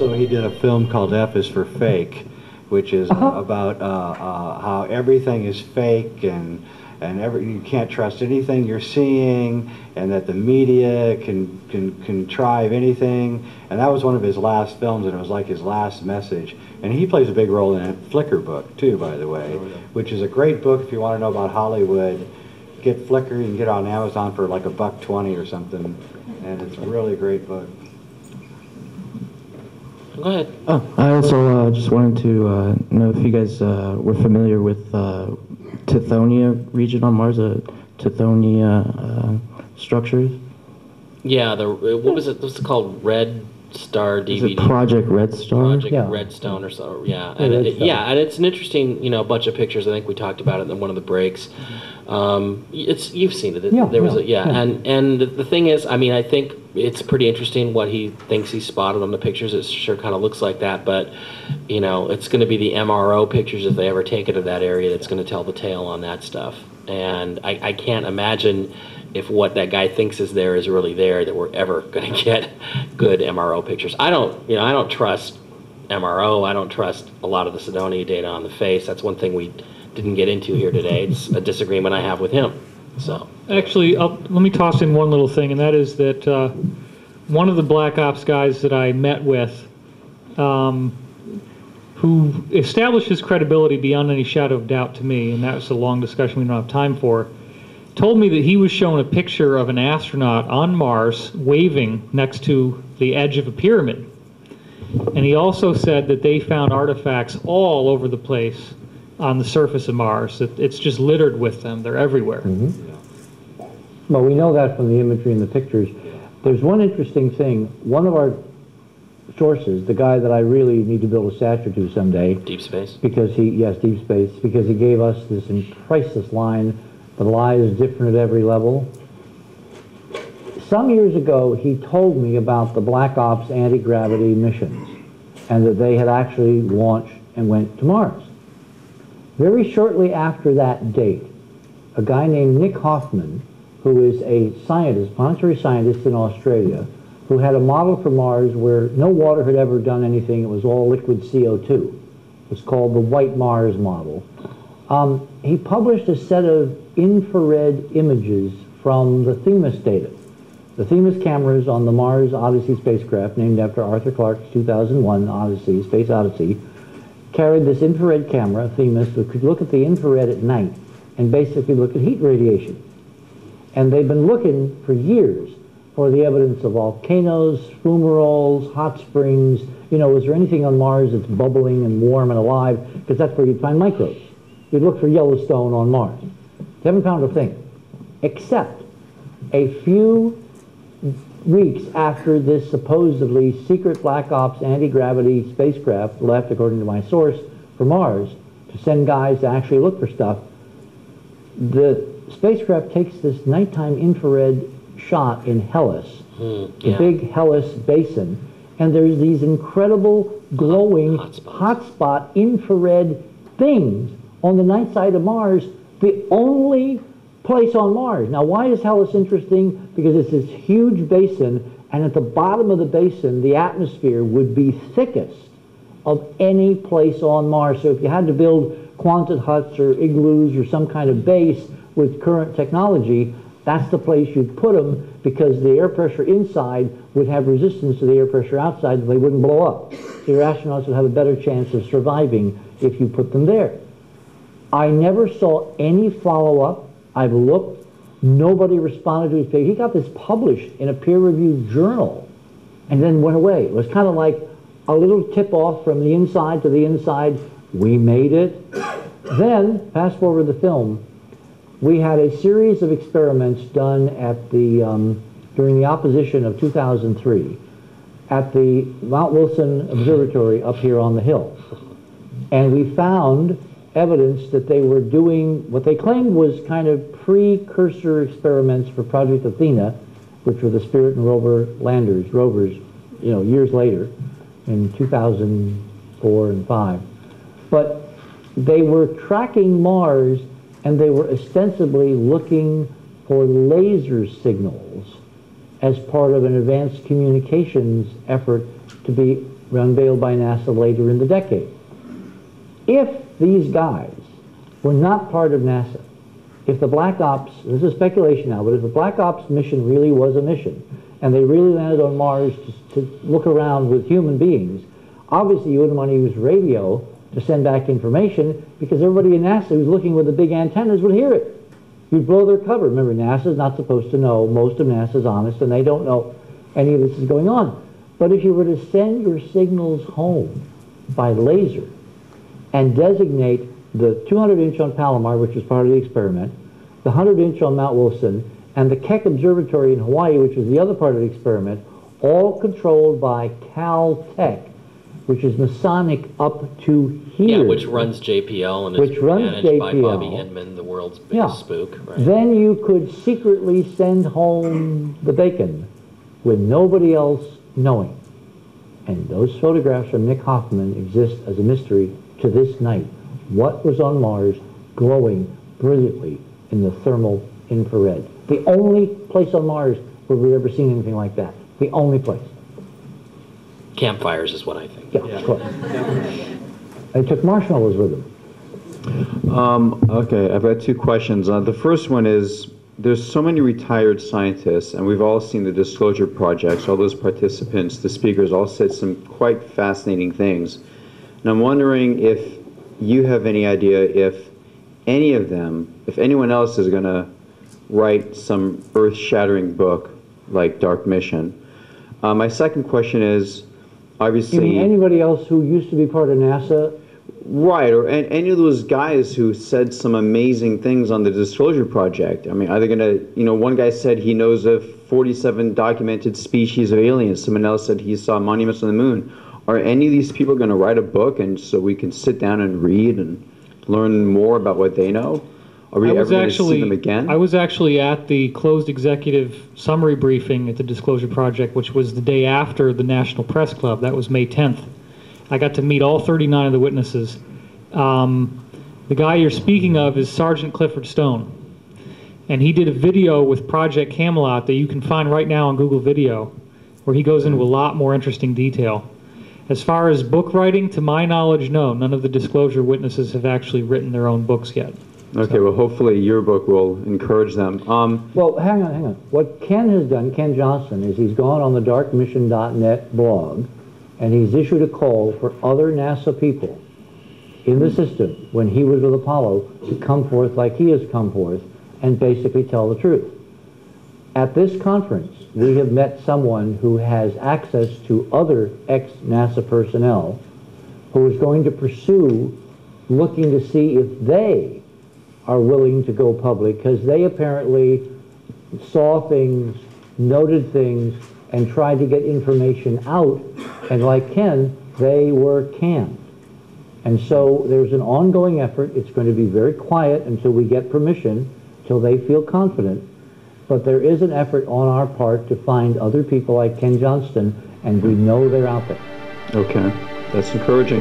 Also, he did a film called F is for Fake, which is about how everything is fake and you can't trust anything you're seeing, and that the media can contrive anything. And that was one of his last films, and it was like his last message. And he plays a big role in it. Flickr book too, by the way, which is a great book if you want to know about Hollywood. Get Flickr, you can get it on Amazon for like $1.20 or something, and it's really a great book. Go ahead. Oh, I also just wanted to know if you guys were familiar with Tithonia region on Mars, Tithonia structures. Yeah, what was it? What's it called? Red Star DVD. Is it Project Red Star? Project Redstone or so. Yeah, and and it's an interesting, bunch of pictures. I think we talked about it in one of the breaks. You've seen it. And the thing is, I mean, I think it's pretty interesting what he thinks he spotted on the pictures. It sure kind of looks like that, but it's going to be the MRO pictures, if they ever take it to that area, that's going to tell the tale on that stuff. And I can't imagine if what that guy thinks is there is really there, that we're ever going to get good MRO pictures. I don't trust MRO. I don't trust a lot of the Cydonia data on the face. That's one thing we didn't get into here today. It's a disagreement I have with him. So actually, let me toss in one little thing, and that is that one of the Black Ops guys that I met with, who established his credibility beyond any shadow of doubt to me, and that was a long discussion we don't have time for, told me that he was shown a picture of an astronaut on Mars waving next to the edge of a pyramid. And he also said that they found artifacts all over the place on the surface of Mars. It's just littered with them. They're everywhere. Well, we know that from the imagery and the pictures. There's one interesting thing. One of our sources, the guy that I really need to build a statue to someday. Deep Space? Deep Space, because he gave us this priceless line, the lie is different at every level. Some years ago, he told me about the Black Ops anti-gravity missions, and that they had actually launched and went to Mars. Very shortly after that date, a guy named Nick Hoffman, who is a scientist, planetary scientist in Australia, who had a model for Mars where no water had ever done anything. It was all liquid CO2. It was called the White Mars model. He published a set of infrared images from the Themis data. The Themis cameras on the Mars Odyssey spacecraft, named after Arthur Clarke's 2001 Odyssey, Space Odyssey, carried this infrared camera, Themis, that could look at the infrared at night and basically look at heat radiation. And they've been looking for years for the evidence of volcanoes, fumaroles, hot springs. Is there anything on Mars that's bubbling and warm and alive? Because that's where you'd find microbes. You'd look for Yellowstone on Mars. They haven't found a thing, except a few weeks after this supposedly secret Black Ops anti-gravity spacecraft left, according to my source, for Mars to send guys to actually look for stuff. The spacecraft takes this nighttime infrared shot in Hellas, the big Hellas basin, and there's these incredible glowing hotspot infrared things on the night side of Mars, the only place on Mars. Now, why is Hellas interesting? Because it's this huge basin, and at the bottom of the basin, the atmosphere would be thickest of any place on Mars. So if you had to build Quonset huts or igloos or some kind of base with current technology, that's the place you'd put them, because the air pressure inside would have resistance to the air pressure outside, so they wouldn't blow up. So your astronauts would have a better chance of surviving if you put them there. I never saw any follow-up. I've looked. Nobody responded to his page. He got this published in a peer-reviewed journal and then went away. It was kind of like a little tip-off from the inside to the inside. We made it. Then, fast forward the film, we had a series of experiments done at the during the opposition of 2003 at the Mount Wilson Observatory up here on the hill. And we found evidence that they were doing what they claimed was kind of precursor experiments for Project Athena, which were the Spirit and rovers, years later, in 2004 and 5. But they were tracking Mars, and they were ostensibly looking for laser signals as part of an advanced communications effort to be unveiled by NASA later in the decade. If these guys were not part of NASA, if the Black Ops, this is speculation now, but if the Black Ops mission really was a mission, and they really landed on Mars to look around with human beings, obviously you wouldn't want to use radio to send back information, because everybody in NASA who's looking with the big antennas would hear it. You'd blow their cover. Remember, NASA's not supposed to know. Most of NASA's honest, and they don't know any of this is going on. But if you were to send your signals home by laser and designate the 200-inch on Palomar, which was part of the experiment, the 100-inch on Mount Wilson, and the Keck Observatory in Hawaii, which was the other part of the experiment, all controlled by Caltech, which is Masonic up to here. Yeah, which runs JPL and is managed by Bobby Inman, the world's biggest spook. Right. Then you could secretly send home the bacon with nobody else knowing. And those photographs from Nick Hoffman exist as a mystery to this night. What was on Mars glowing brilliantly in the thermal infrared? The only place on Mars where we've ever seen anything like that. The only place. Campfires is what I think. Yeah, of course. They took marshmallows with them. Okay, I've got two questions. The first one is, there's so many retired scientists, and we've all seen the disclosure projects. All those participants, the speakers, all said some quite fascinating things. And I'm wondering if you have any idea if any of them, if anyone else is going to write some earth-shattering book like Dark Mission. My second question is, obviously... You mean anybody else who used to be part of NASA? Right, or any of those guys who said some amazing things on the Disclosure Project. I mean, are they going to, you know, one guy said he knows of 47 documented species of aliens. Someone else said he saw monuments on the moon. Are any of these people going to write a book and so we can sit down and read and learn more about what they know? Are we ever going to see them again? I was actually at the closed executive summary briefing at the Disclosure Project, which was the day after the National Press Club. That was May 10th. I got to meet all 39 of the witnesses. The guy you're speaking of is Sergeant Clifford Stone. And he did a video with Project Camelot that you can find right now on Google Video, where he goes into a lot more interesting detail. As far as book writing, to my knowledge, no. None of the Disclosure witnesses have actually written their own books yet. Okay, well, hopefully your book will encourage them. Well, hang on. What Ken has done, Ken Johnson, is he's gone on the darkmission.net blog, and he's issued a call for other NASA people in the system, when he was with Apollo, to come forth like he has come forth and basically tell the truth. At this conference, we have met someone who has access to other ex-NASA personnel who is going to pursue looking to see if they are willing to go public, because they apparently saw things, noted things, and tried to get information out, and like Ken, they were canned. And so there's an ongoing effort. It's going to be very quiet until we get permission, till they feel confident, but there is an effort on our part to find other people like Ken Johnston, and we know they're out there. Okay, that's encouraging.